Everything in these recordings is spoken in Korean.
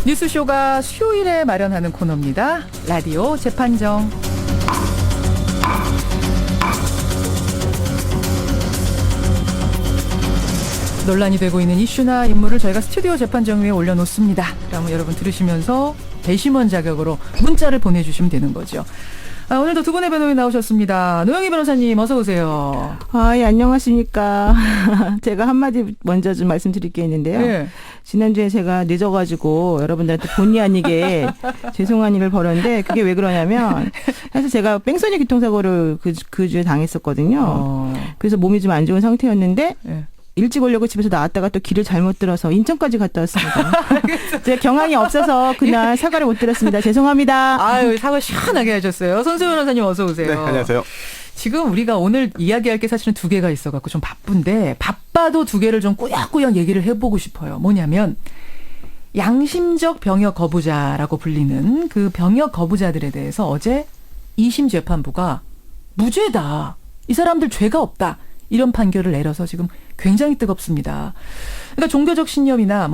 뉴스쇼가 수요일에 마련하는 코너입니다. 라디오 재판정. 논란이 되고 있는 이슈나 인물을 저희가 스튜디오 재판정 위에 올려놓습니다. 그러면 여러분 들으시면서 배심원 자격으로 문자를 보내주시면 되는 거죠. 오늘도 두 분의 변호인 나오셨습니다. 노영희 변호사님 어서 오세요. 예, 안녕하십니까. 제가 한마디 먼저 좀 말씀드릴 게 있는데요. 네. 지난주에 제가 늦어가지고 여러분들한테 본의 아니게 죄송한 일을 벌였는데 그게 왜 그러냐면 사실 제가 뺑소니 교통사고를 그 주에 당했었거든요. 그래서 몸이 좀 안 좋은 상태였는데 네. 일찍 오려고 집에서 나왔다가 또 길을 잘못 들어서 인천까지 갔다 왔습니다. 제가 경황이 없어서 그날 사과를 못 드렸습니다. 죄송합니다. 아유, 사과 시원하게 하셨어요. 손수 변호사님 어서 오세요. 네, 안녕하세요. 지금 우리가 오늘 이야기할 게 사실은 두 개가 있어갖고 좀 바쁜데 바빠도 두 개를 좀 꾸역꾸역 얘기를 해보고 싶어요. 뭐냐면 양심적 병역 거부자라고 불리는 그 병역 거부자들에 대해서 어제 2심 재판부가 무죄다. 이 사람들 죄가 없다. 이런 판결을 내려서 지금 굉장히 뜨겁습니다. 그러니까 종교적 신념이나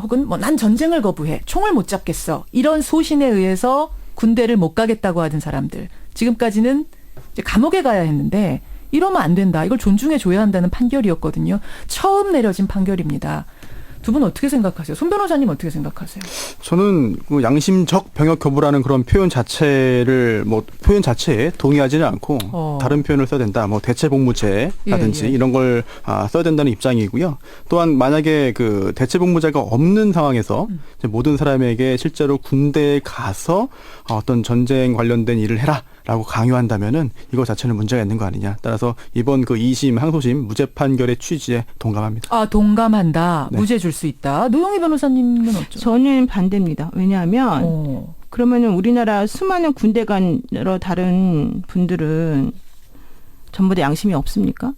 혹은 난 전쟁을 거부해. 총을 못 잡겠어. 이런 소신에 의해서 군대를 못 가겠다고 하던 사람들. 지금까지는 이제 감옥에 가야 했는데 이러면 안 된다. 이걸 존중해 줘야 한다는 판결이었거든요. 처음 내려진 판결입니다. 두 분 어떻게 생각하세요? 손 변호사님 어떻게 생각하세요? 저는 그 양심적 병역 거부라는 그런 표현 자체를 표현 자체에 동의하지는 않고 다른 표현을 써야 된다. 대체복무제라든지 이런 걸 써야 된다는 입장이고요. 또한 만약에 그 대체복무제가 없는 상황에서 이제 모든 사람에게 실제로 군대에 가서 어떤 전쟁 관련된 일을 해라라고 강요한다면은 이거 자체는 문제가 있는 거 아니냐. 따라서 이번 그 2심 항소심 무죄 판결의 취지에 동감합니다. 동감한다. 네. 무죄 줄 수 있다. 노영희 변호사님은 어쩌죠? 저는 반대입니다. 왜냐하면 그러면은 우리나라 수많은 군대 간 여러 다른 분들은 전부 다 양심이 없습니까?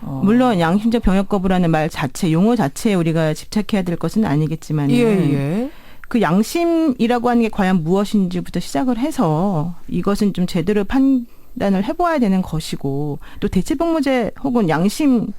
물론 양심적 병역 거부라는 말 자체, 용어 자체에 우리가 집착해야 될 것은 아니겠지만 그 양심이라고 하는 게 과연 무엇인지부터 시작을 해서 이것은 좀 제대로 판단을 해봐야 되는 것이고 또 대체복무제 혹은 양심적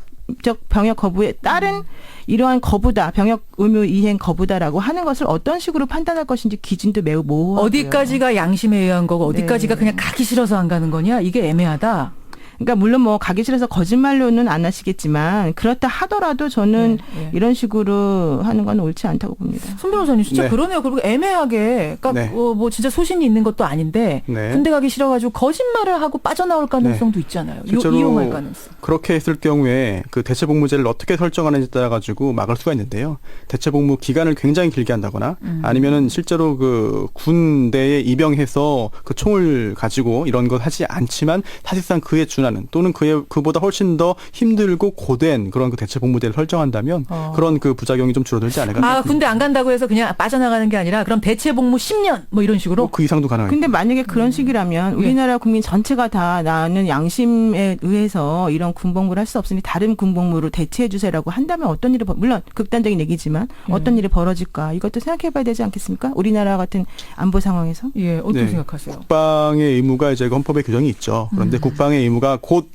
병역 거부에 따른 이러한 거부다, 병역 의무 이행 거부다라고 하는 것을 어떤 식으로 판단할 것인지 기준도 매우 모호하고요. 어디까지가 양심에 의한 거고 어디까지가 그냥 가기 싫어서 안 가는 거냐? 이게 애매하다. 그러니까 물론 가기 싫어서 거짓말로는 안 하시겠지만 그렇다 하더라도 저는 이런 식으로 하는 건 옳지 않다고 봅니다. 손 변호사님 진짜 그러네요. 그리고 애매하게 그러니까 진짜 소신이 있는 것도 아닌데 군대 가기 싫어가지고 거짓말을 하고 빠져나올 가능성도 있잖아요. 이용할 가능성. 그렇게 했을 경우에 그 대체복무제를 어떻게 설정하는지 따라 가지고 막을 수가 있는데요. 대체복무 기간을 굉장히 길게 한다거나 아니면은 실제로 그 군대에 입영해서 그 총을 가지고 이런 것 하지 않지만 사실상 그에 준하는 또는 그보다 훨씬 더 힘들고 고된 그런 그 대체복무제를 설정한다면 그런 그 부작용이 좀 줄어들지 않을까. 군대 안 간다고 해서 그냥 빠져나가는 게 아니라 그럼 대체복무 10년 이런 식으로? 그 이상도 가능합니다. 근데 만약에 그런 식이라면 우리나라 국민 전체가 다 나는 양심에 의해서 이런 군복무를 할 수 없으니 다른 군복무로 대체해 주세요라고 한다면 어떤 일이 물론 극단적인 얘기지만 어떤 일이 벌어질까 이것도 생각해 봐야 되지 않겠습니까? 우리나라 같은 안보 상황에서. 어떻게 생각하세요? 국방의 의무가 이제 헌법에 규정이 있죠. 그런데 국방의 의무가 곧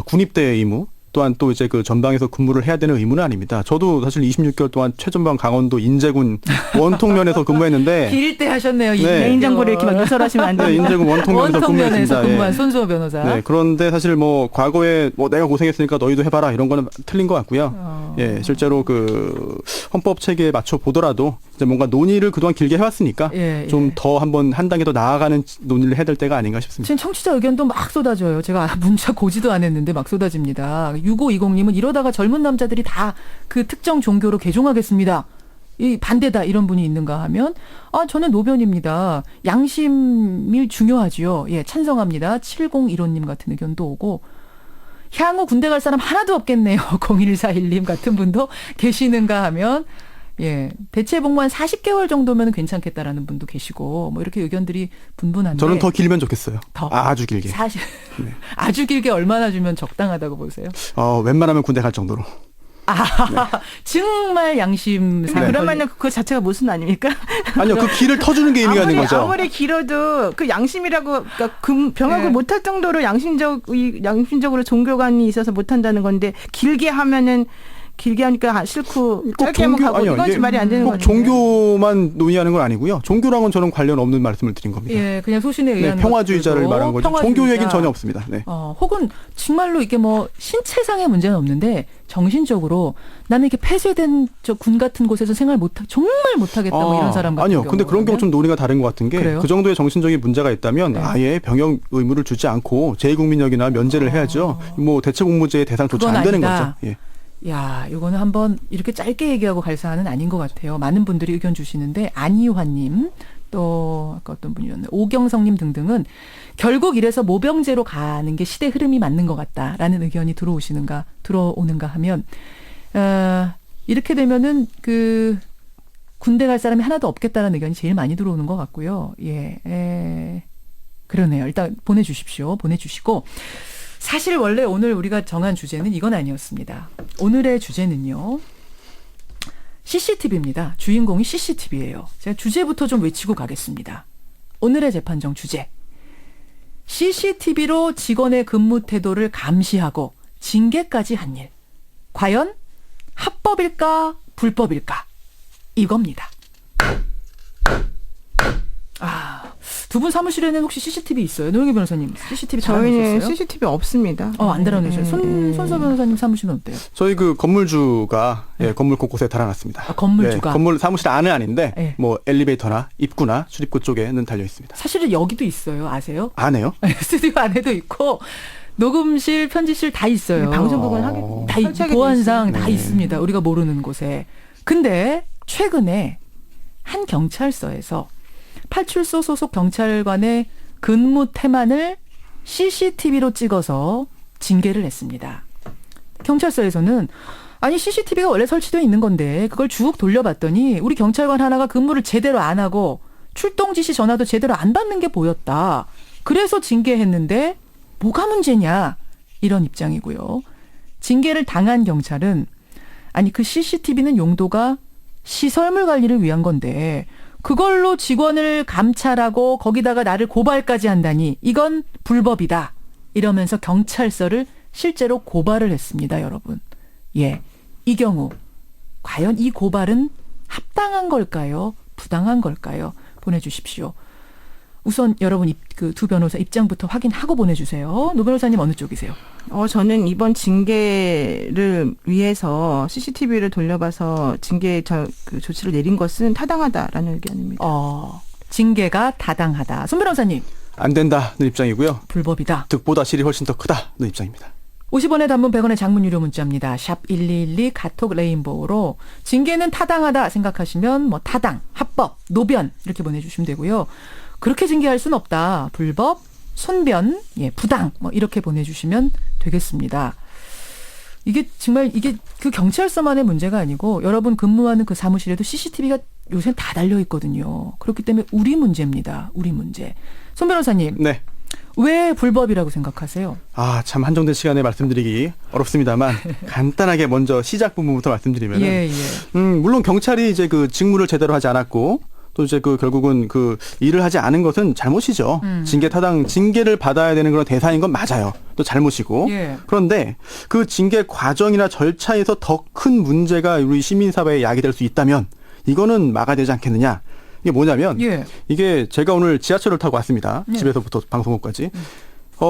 군입대의 의무 또한 또 이제 그 전방에서 근무를 해야 되는 의무는 아닙니다. 저도 사실 26개월 동안 최전방 강원도 인제군 원통면에서 근무했는데 길 때 하셨네요. 개인정보를 이렇게 막 누설하시면 안 돼요. 인제군 원통면에서 근무했습니다. 근무한 손수호 변호사. 네, 그런데 사실 과거에 내가 고생했으니까 너희도 해봐라 이런 거는 틀린 것 같고요. 실제로 그 헌법 체계에 맞춰 보더라도 이제 뭔가 논의를 그동안 길게 해왔으니까 좀 더 한번 한 단계 더 나아가는 논의를 해야 될 때가 아닌가 싶습니다. 지금 청취자 의견도 막 쏟아져요. 제가 문자 고지도 안 했는데 막 쏟아집니다. 6520님은 이러다가 젊은 남자들이 다 그 특정 종교로 개종하겠습니다. 이 반대다 이런 분이 있는가 하면 저는 노변입니다. 양심이 중요하지요. 찬성합니다. 7015님 같은 의견도 오고 향후 군대 갈 사람 하나도 없겠네요. 0141님 같은 분도 계시는가 하면 대체복무 한 40개월 정도면 괜찮겠다라는 분도 계시고 이렇게 의견들이 분분한데 저는 더 길면 좋겠어요. 아주 길게. 아주 길게 얼마나 주면 적당하다고 보세요? 웬만하면 군대 갈 정도로. 정말 양심상. 그러면은 그 자체가 모순 아닙니까? 아니요, 그 길을 터주는 게 의미가 있는 거죠. 아무리 길어도 그 양심이라고 병역을 못할 정도로 양심적으로 종교관이 있어서 못한다는 건데 길게 하면은 길게 하니까 싫고 꼭 짧게 하면 가고 아니요, 이건 이게 좀 말이 안 되는 꼭 거죠. 종교만 논의하는 건 아니고요. 종교랑은 저는 관련 없는 말씀을 드린 겁니다. 예, 그냥 소신에 의한 네, 평화주의자를 것들도 말한 거죠. 평화주의자. 종교 얘기는 전혀 없습니다. 네. 혹은 정말로 이게 뭐 신체상의 문제는 없는데 정신적으로 나는 이렇게 폐쇄된 저 군 같은 곳에서 정말 못하겠다 뭐 이런 사람 같은 아니요. 경우. 근데 그런 경우 좀 논의가 다른 것 같은 게 그래요? 그 정도의 정신적인 문제가 있다면 네. 아예 병역 의무를 주지 않고 제2국민역이나 면제를 해야죠. 뭐 대체복무제의 대상조차 그건 안 되는 아니다. 거죠. 예. 야, 이거는 한번 이렇게 짧게 얘기하고 갈 사안은 아닌 것 같아요. 많은 분들이 의견 주시는데 안희환님 또 아까 어떤 분이었나요? 오경성님 등등은 결국 이래서 모병제로 가는 게 시대 흐름이 맞는 것 같다라는 의견이 들어오는가 하면 이렇게 되면은 그 군대 갈 사람이 하나도 없겠다라는 의견이 제일 많이 들어오는 것 같고요. 예, 그러네요. 일단 보내주십시오. 보내주시고. 사실 원래 오늘 우리가 정한 주제는 이건 아니었습니다. 오늘의 주제는요. CCTV입니다. 주인공이 CCTV예요. 제가 주제부터 좀 외치고 가겠습니다. 오늘의 재판정 주제. CCTV로 직원의 근무 태도를 감시하고 징계까지 한 일. 과연 합법일까 불법일까? 이겁니다. 두 분 사무실에는 혹시 CCTV 있어요? 노영희 변호사님, CCTV 저희는 달아놓으셨어요? CCTV 없습니다. 안 달아놓으셨어요. 손서 변호사님 사무실은 어때요? 저희 그 건물주가 건물 곳곳에 달아놨습니다. 건물주가? 네, 건물 사무실 안은 아닌데 네. 뭐 엘리베이터나 입구나 출입구 쪽에는 달려 있습니다. 사실은 여기도 있어요. 아세요? 안에요? 스튜디오 안에도 있고 녹음실, 편집실 다 있어요. 방송국은 하긴 다 설치하게 보안상 돼 다 네. 있습니다. 우리가 모르는 곳에. 근데 최근에 한 경찰서에서 파출소 소속 경찰관의 근무 태만을 CCTV로 찍어서 징계를 했습니다. 경찰서에서는 아니 CCTV가 원래 설치되어 있는 건데 그걸 쭉 돌려봤더니 우리 경찰관 하나가 근무를 제대로 안 하고 출동 지시 전화도 제대로 안 받는 게 보였다. 그래서 징계했는데 뭐가 문제냐 이런 입장이고요. 징계를 당한 경찰은 아니 그 CCTV는 용도가 시설물 관리를 위한 건데 그걸로 직원을 감찰하고 거기다가 나를 고발까지 한다니 이건 불법이다. 이러면서 경찰서를 실제로 고발을 했습니다, 여러분. 예. 이 경우 과연 이 고발은 합당한 걸까요? 부당한 걸까요? 보내주십시오. 우선 여러분 그 두 변호사 입장부터 확인하고 보내주세요. 노 변호사님 어느 쪽이세요? 저는 이번 징계를 위해서 CCTV를 돌려봐서 징계 그 조치를 내린 것은 타당하다라는 의견입니다. 징계가 타당하다. 손 변호사님. 안 된다는 입장이고요. 불법이다. 득보다 실이 훨씬 더 크다는 입장입니다. 50원의 단문 100원의 장문 유료 문자입니다. 샵 1212 카톡 레인보우로 징계는 타당하다 생각하시면 뭐 타당, 합법, 노변 이렇게 보내주시면 되고요. 그렇게 징계할 수는 없다. 불법, 손변, 부당 뭐 이렇게 보내주시면 되겠습니다. 이게 정말 이게 그 경찰서만의 문제가 아니고 여러분 근무하는 그 사무실에도 CCTV가 요새 다 달려 있거든요. 그렇기 때문에 우리 문제입니다. 우리 문제. 손 변호사님. 네. 왜 불법이라고 생각하세요? 참 한정된 시간에 말씀드리기 어렵습니다만 간단하게 먼저 시작 부분부터 말씀드리면은 물론 경찰이 이제 그 직무를 제대로 하지 않았고 또 이제 그 결국은 그 일을 하지 않은 것은 잘못이죠. 징계를 받아야 되는 그런 대상인 건 맞아요. 또 잘못이고. 그런데 그 징계 과정이나 절차에서 더 큰 문제가 우리 시민사회에 야기될 수 있다면 이거는 막아야 되지 않겠느냐. 이게 뭐냐면 이게 제가 오늘 지하철을 타고 왔습니다. 집에서부터 방송국까지.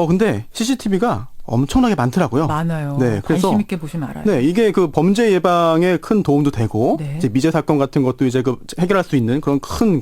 근데 CCTV가 엄청나게 많더라고요. 많아요. 네, 그래서 관심 있게 보시면 알아요. 네, 이게 그 범죄 예방에 큰 도움도 되고 이제 미제 사건 같은 것도 이제 그 해결할 수 있는 그런 큰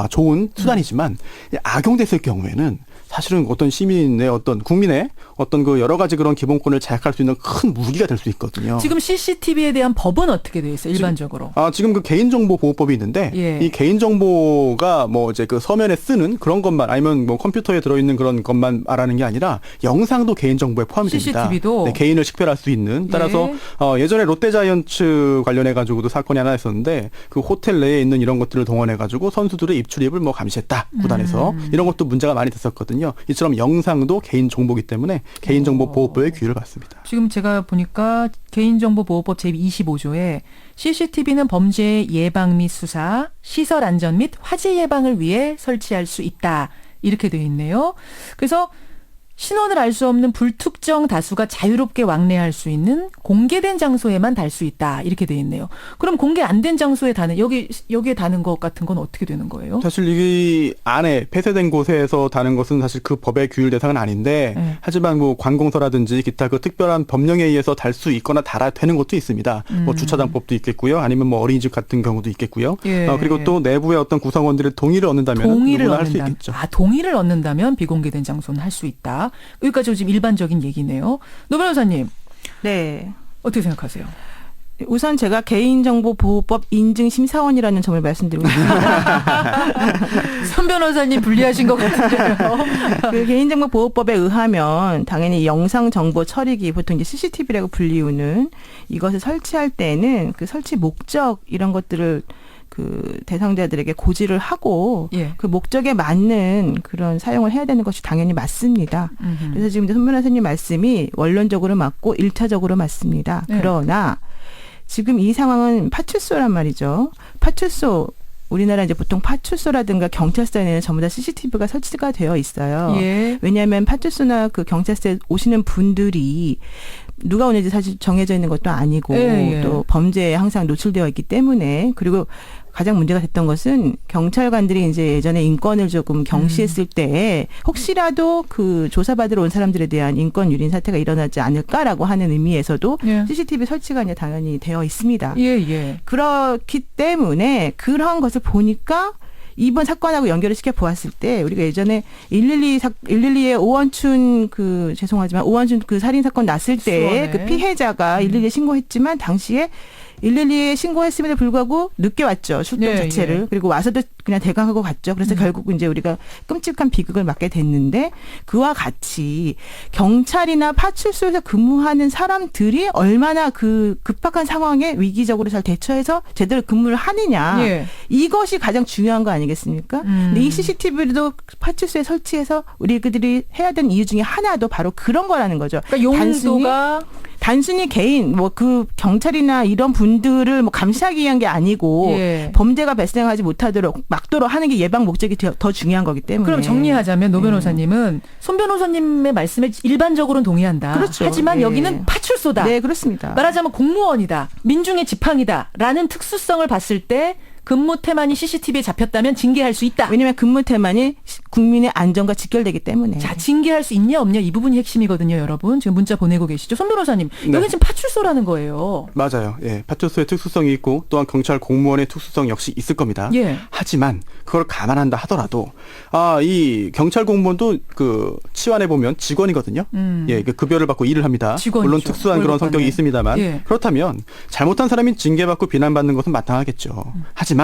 좋은 수단이지만 악용됐을 경우에는 사실은 어떤 시민의 어떤 국민의 어떤 그 여러 가지 그런 기본권을 제약할 수 있는 큰 무기가 될 수 있거든요. 지금 CCTV에 대한 법은 어떻게 돼 있어요? 일반적으로? 지금 그 개인정보보호법이 있는데 이 개인정보가 뭐 이제 그 서면에 쓰는 그런 것만 아니면 뭐 컴퓨터에 들어있는 그런 것만 말하는 게 아니라 영상도 개인정보에 포함이 됩니다. CCTV도 네, 개인을 식별할 수 있는 따라서 예전에 롯데자이언츠 관련해 가지고도 사건이 하나 있었는데 그 호텔 내에 있는 이런 것들을 동원해 가지고 선수들의 입출입을 뭐 감시했다 구단에서 이런 것도 문제가 많이 됐었거든요. 이처럼 영상도 개인정보이기 때문에 개인정보보호법의 규율을 받습니다. 지금 제가 보니까 개인정보보호법 제25조에 CCTV는 범죄 예방 및 수사, 시설 안전 및 화재 예방을 위해 설치할 수 있다. 이렇게 되어 있네요. 그래서 신원을 알 수 없는 불특정 다수가 자유롭게 왕래할 수 있는 공개된 장소에만 달 수 있다. 이렇게 돼 있네요. 그럼 공개 안 된 장소에 다는 여기에 다는 것 같은 건 어떻게 되는 거예요? 사실 이 안에 폐쇄된 곳에서 다는 것은 사실 그 법의 규율 대상은 아닌데 네. 하지만 뭐 관공서라든지 기타 그 특별한 법령에 의해서 달 수 있거나 달아야 되는 것도 있습니다. 뭐 주차장법도 있겠고요. 아니면 뭐 어린이집 같은 경우도 있겠고요. 예. 그리고 또 내부의 어떤 구성원들의 동의를 얻는다면 할 수 있겠죠. 동의를 얻는다면 비공개된 장소는 할 수 있다. 여기까지 지금 일반적인 얘기네요. 노 변호사님. 네. 어떻게 생각하세요? 우선 제가 개인정보보호법 인증심사원이라는 점을 말씀드리고 싶습니다. 손 변호사님 불리하신 것 같은데요. 그 개인정보보호법에 의하면 당연히 영상정보 처리기, 보통 이제 CCTV라고 불리우는 이것을 설치할 때에는 그 설치 목적 이런 것들을 그 대상자들에게 고지를 하고 예. 그 목적에 맞는 그런 사용을 해야 되는 것이 당연히 맞습니다. 그래서 지금 손 변호사님 말씀이 원론적으로 맞고 1차적으로 맞습니다. 네. 그러나 지금 이 상황은 파출소란 말이죠. 파출소, 우리나라 이제 보통 파출소라든가 경찰서에는 전부 다 CCTV가 설치가 되어 있어요. 예. 왜냐하면 파출소나 그 경찰서에 오시는 분들이 누가 오는지 사실 정해져 있는 것도 아니고 예. 또 범죄에 항상 노출되어 있기 때문에, 그리고 가장 문제가 됐던 것은 경찰관들이 이제 예전에 인권을 조금 경시했을 때 혹시라도 그 조사받으러 온 사람들에 대한 인권 유린 사태가 일어나지 않을까라고 하는 의미에서도 예. CCTV 설치가 이제 당연히 되어 있습니다. 예. 그렇기 때문에 그런 것을 보니까 이번 사건하고 연결을 시켜 보았을 때 우리가 예전에 112에 오원춘 오원춘 그 살인 사건 났을 때 수원에. 그 피해자가 112에 신고했지만 당시에 112에 신고했음에도 불구하고 늦게 왔죠. 출동 예, 자체를. 예. 그리고 와서도 그냥 대강하고 갔죠. 그래서 결국 이제 우리가 끔찍한 비극을 맞게 됐는데, 그와 같이 경찰이나 파출소에서 근무하는 사람들이 얼마나 그 급박한 상황에 위기적으로 잘 대처해서 제대로 근무를 하느냐. 예. 이것이 가장 중요한 거 아니겠습니까? 근데 이 CCTV도 파출소에 설치해서 우리 그들이 해야 되는 이유 중에 하나도 바로 그런 거라는 거죠. 그러니까 용도가 단순히 개인 뭐 그 경찰이나 이런 분들을 뭐 감시하기 위한 게 아니고 예. 범죄가 발생하지 못하도록 막도록 하는 게 예방 목적이 더 중요한 거기 때문에. 그럼 정리하자면 노 변호사님은 손 변호사님의 말씀에 일반적으로는 동의한다. 그렇죠. 하지만 예. 여기는 파출소다. 네, 그렇습니다. 말하자면 공무원이다. 민중의 지팡이다라는 특수성을 봤을 때 근무 태만이 CCTV에 잡혔다면 징계할 수 있다. 왜냐하면 근무 태만이 국민의 안전과 직결되기 때문에. 자, 징계할 수 있냐 없냐 이 부분이 핵심이거든요, 여러분. 지금 문자 보내고 계시죠. 손 변호사님, 네. 여기 지금 파출소라는 거예요. 맞아요. 예, 파출소의 특수성이 있고 또한 경찰 공무원의 특수성 역시 있을 겁니다. 예. 하지만 그걸 감안한다 하더라도 이 경찰 공무원도 그 치환해 보면 직원이거든요. 예, 그 급여를 받고 일을 합니다. 직원이죠. 물론 특수한 그런 성격이 월급받는. 있습니다만 예. 그렇다면 잘못한 사람이 징계받고 비난받는 것은 마땅하겠죠. 하지만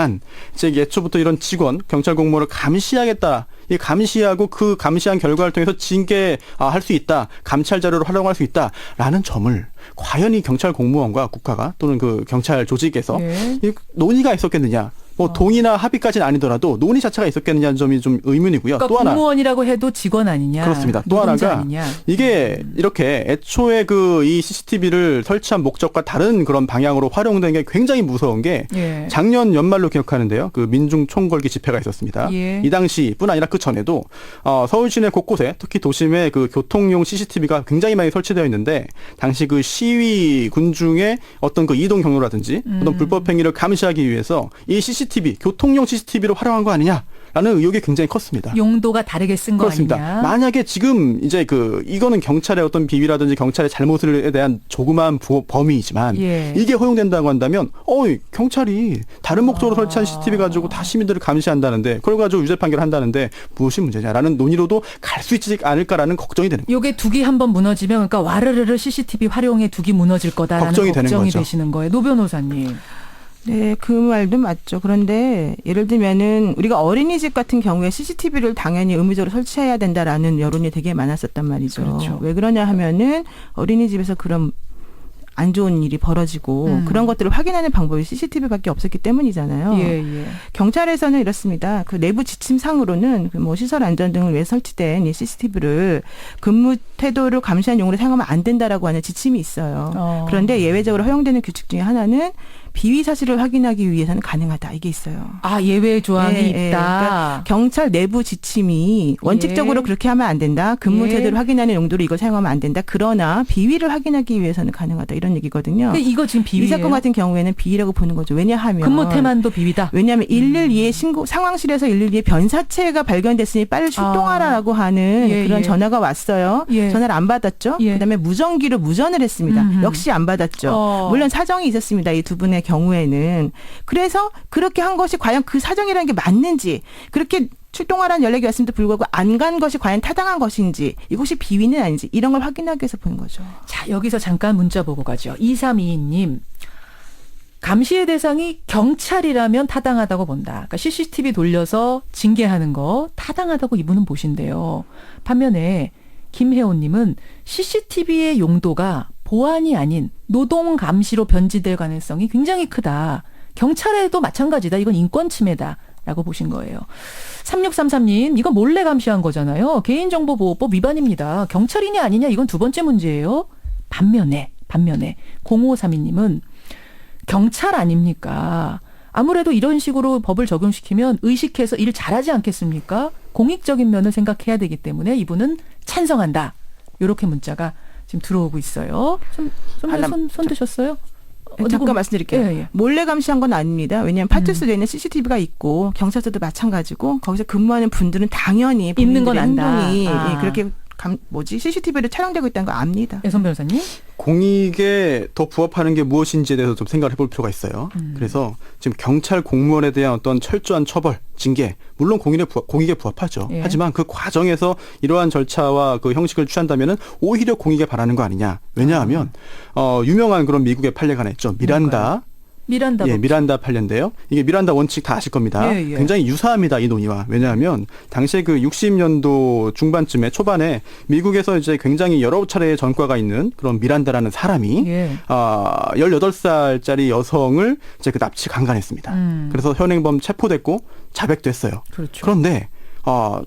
이제 예초부터 이런 직원, 경찰 공무원을 감시하겠다. 이 감시하고 그 감시한 결과를 통해서 징계할 수 있다. 감찰 자료로 활용할 수 있다라는 점을 과연 이 경찰 공무원과 국가가 또는 그 경찰 조직에서 예. 이 논의가 있었겠느냐. 뭐 동의나 합의까지는 아니더라도 논의 자체가 있었겠느냐는 점이 좀 의문이고요. 그러니까 또 하나 공무원이라고 해도 직원 아니냐. 그렇습니다. 또 노동자 하나가 아니냐. 이게 이렇게 애초에 그 이 CCTV를 설치한 목적과 다른 그런 방향으로 활용된 게 굉장히 무서운 게 예. 작년 연말로 기억하는데요. 그 민중 총궐기 집회가 있었습니다. 예. 이 당시뿐 아니라 그 전에도 서울 시내 곳곳에 특히 도심에 그 교통용 CCTV가 굉장히 많이 설치되어 있는데 당시 그 시위 군중의 어떤 그 이동 경로라든지 어떤 불법 행위를 감시하기 위해서 이 CCTV 교통용 CCTV를 활용한 거 아니냐? 라는 의혹이 굉장히 컸습니다. 용도가 다르게 쓴 거 그렇습니다. 아니냐. 만약에 지금 이제 이거는 경찰의 어떤 비위라든지 경찰의 잘못에 대한 조그마한 범위이지만 예. 이게 허용된다고 한다면 경찰이 다른 목적으로 설치한 CCTV 가지고 다 시민들을 감시한다는데 그걸 가지고 유죄 판결을 한다는데 무엇이 문제냐라는 논의로도 갈 수 있지 않을까라는 걱정이 되는 거예요. 요게 둑이 한번 무너지면 그러니까 와르르르 CCTV 활용에 둑이 무너질 거다라는 걱정이 되는 거죠. 되시는 거예요. 노 변호사님. 네, 그 말도 맞죠. 그런데 예를 들면은 우리가 어린이집 같은 경우에 CCTV를 당연히 의무적으로 설치해야 된다라는 여론이 되게 많았었단 말이죠. 그렇죠. 왜 그러냐 하면은 어린이집에서 그런 안 좋은 일이 벌어지고 그런 것들을 확인하는 방법이 CCTV밖에 없었기 때문이잖아요. 예. 경찰에서는 이렇습니다. 그 내부 지침상으로는 뭐 시설 안전 등을 위해 설치된 이 CCTV를 근무 태도를 감시한 용으로 사용하면 안 된다라고 하는 지침이 있어요. 그런데 예외적으로 허용되는 규칙 중에 하나는 비위 사실을 확인하기 위해서는 가능하다. 이게 있어요. 아, 예외 조항이 있다. 그러니까 경찰 내부 지침이 원칙적으로 그렇게 하면 안 된다. 근무 태도를 확인하는 용도로 이걸 사용하면 안 된다. 그러나 비위를 확인하기 위해서는 가능하다. 이런 얘기거든요. 근데 이거 지금 비위예요? 이 사건 같은 경우에는 비위라고 보는 거죠. 왜냐하면 근무 태만도 비위다. 왜냐하면 112에 신고 상황실에서 112에 변사체가 발견됐으니 빨리 출동하라라고 하는 그런 전화가 왔어요. 전화를 안 받았죠. 그다음에 무전기로 무전을 했습니다. 역시 안 받았죠. 물론 사정이 있었습니다. 이 두 분의 경우에는. 그래서 그렇게 한 것이 과연 그 사정이라는 게 맞는지, 그렇게 출동하라는 연락이 왔음에도 불구하고 안 간 것이 과연 타당한 것인지, 이것이 비위는 아닌지, 이런 걸 확인하기 위해서 보는 거죠. 자, 여기서 잠깐 문자 보고 가죠. 2322님. 감시의 대상이 경찰이라면 타당하다고 본다. 그러니까 CCTV 돌려서 징계하는 거 타당하다고 이분은 보신대요. 반면에 김혜원님은 CCTV의 용도가 보안이 아닌 노동 감시로 변질될 가능성이 굉장히 크다. 경찰에도 마찬가지다. 이건 인권 침해다라고 보신 거예요. 3633님, 이건 몰래 감시한 거잖아요. 개인정보보호법 위반입니다. 경찰이냐 아니냐 이건 두 번째 문제예요. 반면에 0532님은 경찰 아닙니까? 아무래도 이런 식으로 법을 적용시키면 의식해서 일을 잘하지 않겠습니까? 공익적인 면을 생각해야 되기 때문에 이분은 찬성한다. 이렇게 문자가 지금 들어오고 있어요. 손 드셨어요? 잠깐 말씀드릴게요. 예. 몰래 감시한 건 아닙니다. 왜냐하면 파출소에 있는 CCTV가 있고 경찰서도 마찬가지고 거기서 근무하는 분들은 당연히 있는 건 안다. 행동이 그렇게 CCTV를 촬영되고 있다는 거 압니다. 손 변호사님? 공익에 더 부합하는 게 무엇인지에 대해서 좀 생각을 해볼 필요가 있어요. 그래서 지금 경찰 공무원에 대한 어떤 철저한 처벌, 징계, 물론 공익에 부합하죠. 하지만 그 과정에서 이러한 절차와 그 형식을 취한다면은 오히려 공익에 반하는 거 아니냐. 왜냐하면 유명한 그런 미국의 판례가 하나 있죠. 미란다 판례인데요. 이게 미란다 원칙 다 아실 겁니다. 굉장히 유사합니다. 이 논의와. 왜냐하면 당시에 그 60년도 중반쯤에 초반에 미국에서 이제 굉장히 여러 차례의 전과가 있는 그런 미란다라는 사람이 18살짜리 여성을 이제 그 납치 강간했습니다. 그래서 현행범 체포됐고 자백됐어요. 그렇죠. 그런데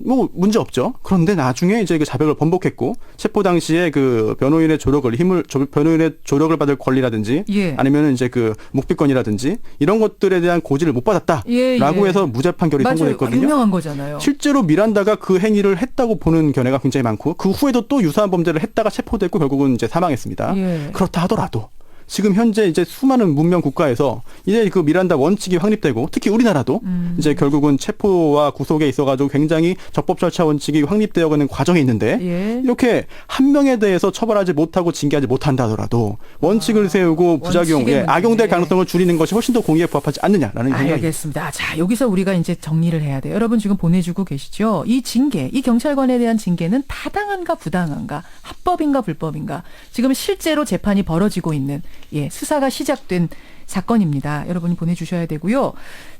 뭐 문제 없죠. 그런데 나중에 이제 그 자백을 번복했고 체포 당시에 그 변호인의 조력을 받을 권리라든지 아니면은 이제 그 묵비권이라든지 이런 것들에 대한 고지를 못 받았다라고 해서 무죄 판결이 선고됐거든요. 유명한 거잖아요. 실제로 미란다가 그 행위를 했다고 보는 견해가 굉장히 많고 그 후에도 또 유사한 범죄를 했다가 체포됐고 결국은 이제 사망했습니다. 그렇다 하더라도 지금 현재 이제 수많은 문명 국가에서 이제 그 미란다 원칙이 확립되고 특히 우리나라도 이제 결국은 체포와 구속에 있어가지고 굉장히 적법 절차 원칙이 확립되어가는 과정에 있는데 이렇게 한 명에 대해서 처벌하지 못하고 징계하지 못한다 하더라도 원칙을 세우고 부작용, 악용될 가능성을 줄이는 것이 훨씬 더 공익에 부합하지 않느냐라는 생각이. 알겠습니다. 자, 여기서 우리가 이제 정리를 해야 돼요. 여러분 지금 보내주고 계시죠? 이 징계, 이 경찰관에 대한 징계는 타당한가 부당한가, 합법인가 불법인가, 지금 실제로 재판이 벌어지고 있는 수사가 시작된 사건입니다. 여러분이 보내주셔야 되고요.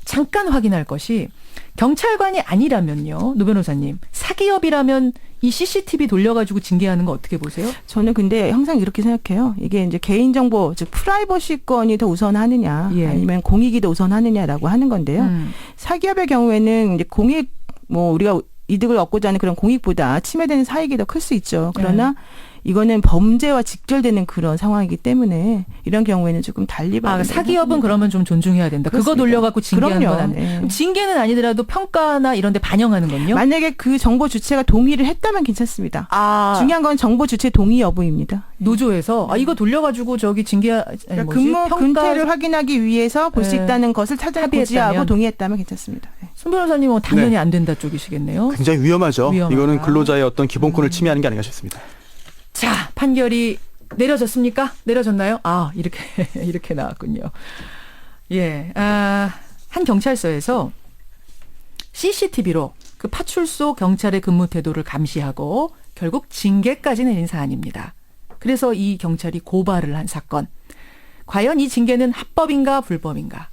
잠깐 확인할 것이 경찰관이 아니라면요. 노 변호사님. 사기업이라면 이 CCTV 돌려가지고 징계하는 거 어떻게 보세요? 저는 근데 항상 이렇게 생각해요. 이게 이제 개인정보, 즉 프라이버시권이 더 우선하느냐 아니면 공익이 더 우선하느냐라고 하는 건데요. 사기업의 경우에는 이제 공익, 우리가 이득을 얻고자 하는 그런 공익보다 침해되는 사익이 더 클 수 있죠. 그러나 이거는 범죄와 직결되는 그런 상황이기 때문에 이런 경우에는 조금 달리 봐야 된다. 사기업은 그러면 좀 존중해야 된다. 그렇습니다. 그거 돌려갖고 징계하는 건 안 돼. 징계는 아니더라도 평가나 이런 데 반영하는 건요? 만약에 그 정보 주체가 동의를 했다면 괜찮습니다. 중요한 건 정보 주체 동의 여부입니다. 노조에서 이거 돌려가지고 저기 징계 근무 근태를 확인하기 위해서 볼 수 있다는 것을 고지하고 동의했다면 괜찮습니다. 손 변호사님은 당연히 안 된다 쪽이시겠네요. 굉장히 위험하죠. 이거는 근로자의 어떤 기본권을 침해하는 게 아닌가 싶습니다. 자, 판결이 내려졌습니까? 내려졌나요? 이렇게 나왔군요. 한 경찰서에서 CCTV로 그 파출소 경찰의 근무 태도를 감시하고 결국 징계까지 내린 사안입니다. 그래서 이 경찰이 고발을 한 사건. 과연 이 징계는 합법인가 불법인가?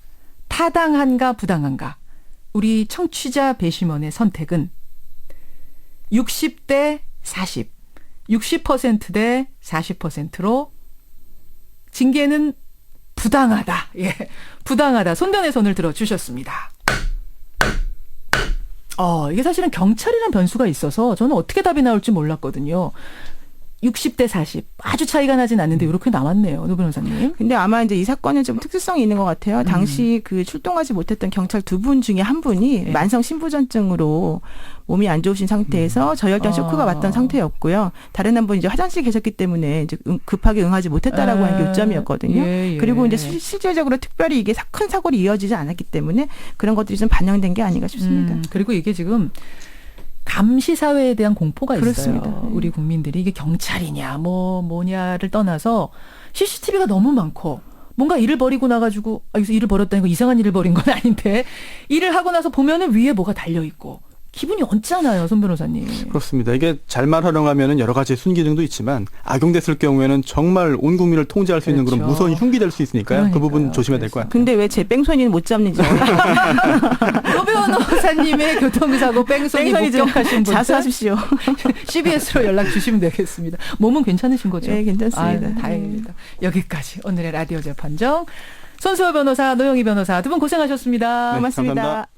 타당한가 부당한가? 우리 청취자 배심원의 선택은 60대 40. 60% 대 40%로 징계는 부당하다. 예. 부당하다. 손변의 손을 들어 주셨습니다. 이게 사실은 경찰이란 변수가 있어서 저는 어떻게 답이 나올지 몰랐거든요. 60대 40. 아주 차이가 나진 않는데 이렇게 남았네요. 노 변호사님. 근데 아마 이제 이 사건은 좀 특수성이 있는 것 같아요. 당시 그 출동하지 못했던 경찰 두 분 중에 한 분이 만성 신부전증으로 몸이 안 좋으신 상태에서 저혈당 쇼크가 왔던 상태였고요. 다른 한 분이 이제 화장실 계셨기 때문에 이제 급하게 응하지 못했다라고 하는 게 요점이었거든요. 그리고 이제 실질적으로 특별히 이게 큰 사고로 이어지지 않았기 때문에 그런 것들이 좀 반영된 게 아닌가 싶습니다. 그리고 이게 지금 감시 사회에 대한 공포가 그렇습니다. 있어요. 우리 국민들이 이게 경찰이냐 뭐냐를 떠나서 CCTV가 너무 많고 뭔가 일을 벌이고 나가지고 여기서 일을 벌였다는 거 이상한 일을 벌인 건 아닌데 일을 하고 나서 보면은 위에 뭐가 달려 있고 기분이 언짢아요, 손 변호사님. 그렇습니다. 이게 잘만 활용하면은 여러 가지 순기능도 있지만 악용됐을 경우에는 정말 온 국민을 통제할 수 있는 그런 그렇죠. 무서운 흉기 될 수 있으니까요. 그 부분 조심해야 될 것 같아요. 근데 왜 제 뺑소니는 못 잡는지 노 변호사님의 교통사고 뺑소니 목격하신 분들 자수하십시오. CBS로 연락 주시면 되겠습니다. 몸은 괜찮으신 거죠? 네, 괜찮습니다. 다행입니다. 여기까지 오늘의 라디오 재판정 손수호 변호사, 노영희 변호사 두 분 고생하셨습니다. 네, 고맙습니다. 감사합니다.